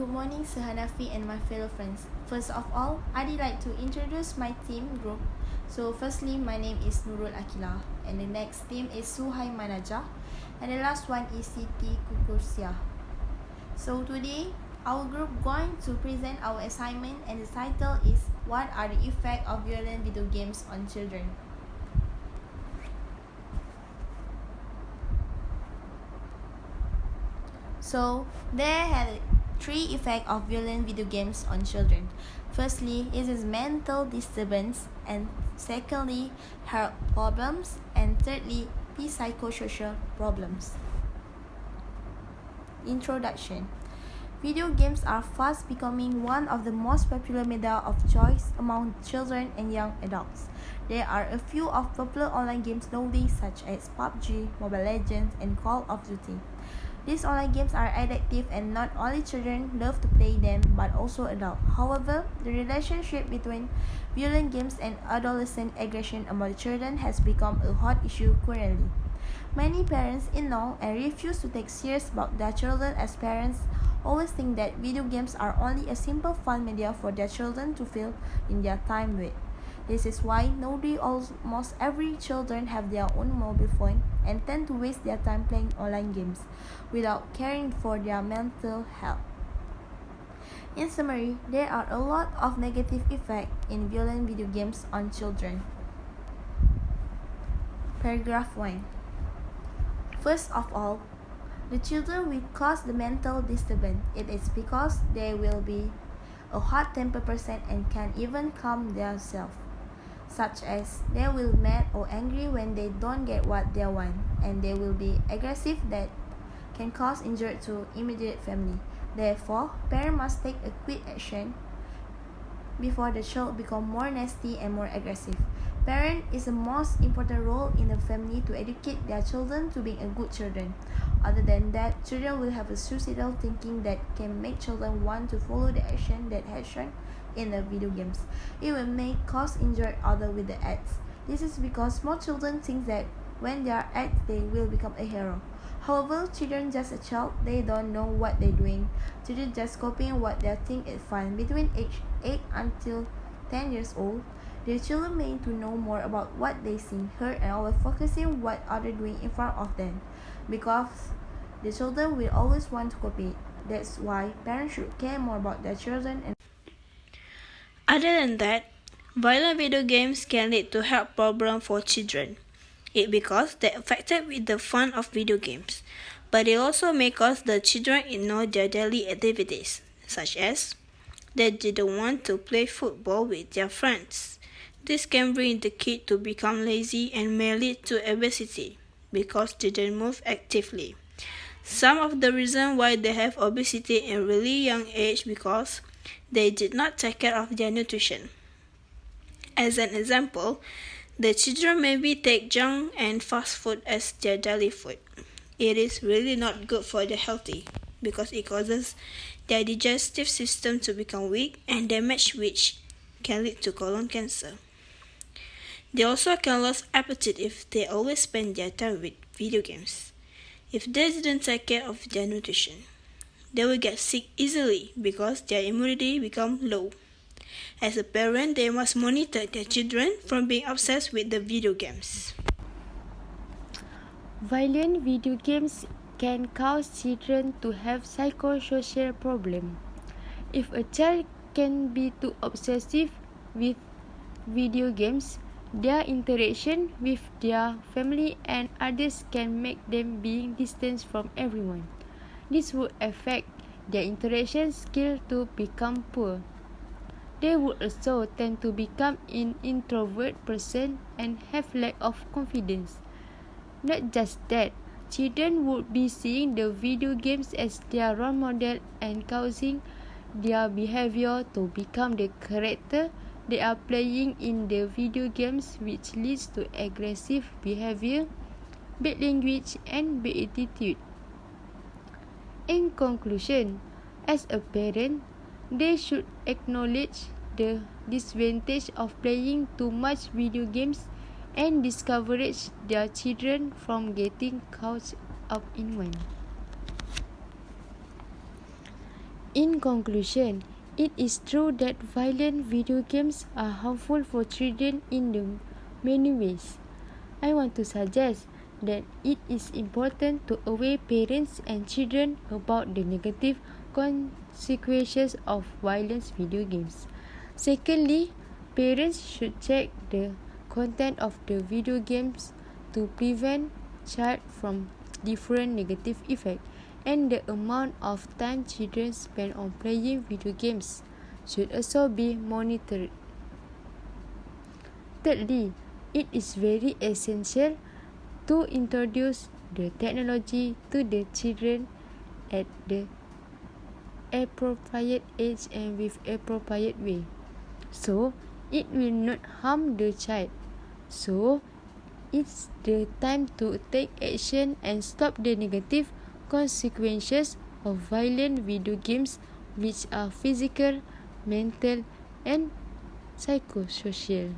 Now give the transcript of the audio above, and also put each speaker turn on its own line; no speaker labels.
Good morning, Sir Hanafi and my fellow friends. First of all, I'd like to introduce my team group. So firstly, my name is Nurul Akila, and the next team is Suhai Manaja, and the last one is Siti Kukursia. So today, our group going to present our assignment, and the title is What are the effects of violent video games on children? So there are three effects of violent video games on children. Firstly, it is mental disturbance, and secondly, health problems, and thirdly, the psychosocial problems. Introduction. Video games are fast becoming one of the most popular media of choice among children and young adults. There are a few of popular online games nowadays such as PUBG, Mobile Legends, and Call of Duty. These online games are addictive and not only children love to play them but also adults. However, the relationship between violent games and adolescent aggression among children has become a hot issue currently. Many parents ignore and refuse to take serious about their children as parents always think that video games are only a simple fun media for their children to fill in their time with. This is why nowadays almost every children have their own mobile phone and tend to waste their time playing online games without caring for their mental health. In summary, there are a lot of negative effects in violent video games on children. Paragraph 1. First of all, the children will cause the mental disturbance. It is because they will be a hot-tempered person and can even calm themselves, such as they will mad or angry when they don't get what they want, and they will be aggressive that can cause injury to immediate family. Therefore, parents must take a quick action before the child become more nasty and more aggressive. Parent is the most important role in the family to educate their children to being a good children. Other than that, children will have a suicidal thinking that can make children want to follow the action that has shown in the video games. It will make cause injury other with the acts. This is because small children think that when they are acts, they will become a hero. However, children just a child, they don't know what they're doing. Children just copying what they think is fun. Between age 8 until 10 years old, the children may to know more about what they see, heard, and always focusing what others doing in front of them, because the children will always want to copy. That's why parents should care more about their children. And
other than that, violent video games can lead to health problems for children. It because they're affected with the fun of video games, but it also may cause the children ignore their daily activities, such as they didn't want to play football with their friends. This can bring the kid to become lazy and may lead to obesity because they didn't move actively. Some of the reason why they have obesity in really young age because they did not take care of their nutrition. As an example, the children maybe take junk and fast food as their daily food. It is really not good for the healthy because it causes their digestive system to become weak and damaged, which can lead to colon cancer. They also can lose appetite if they always spend their time with video games. If they didn't take care of their nutrition, they will get sick easily because their immunity becomes low. As a parent, they must monitor their children from being obsessed with the video games.
Violent video games can cause children to have psychosocial problems. If a child can be too obsessive with video games, their interaction with their family and others can make them being distant from everyone. This would affect their interaction skill to become poor. They would also tend to become an introvert person and have lack of confidence. Not just that, children would be seeing the video games as their role model and causing their behavior to become the character they are playing in the video games, which leads to aggressive behavior, bad language, and bad attitude. In conclusion, as a parent, they should acknowledge the disadvantage of playing too much video games and discourage their children from getting caught up in one. In conclusion, it is true that violent video games are harmful for children in the many ways. I want to suggest that it is important to aware parents and children about the negative consequences of violent video games. Secondly, parents should check the content of the video games to prevent child from different negative effects, and the amount of time children spend on playing video games should also be monitored. Thirdly, it is very essential to introduce the technology to the children at the appropriate age and with appropriate way, so it will not harm the child. So it's the time to take action and stop the negative consequences of violent video games, which are physical, mental, and psychosocial.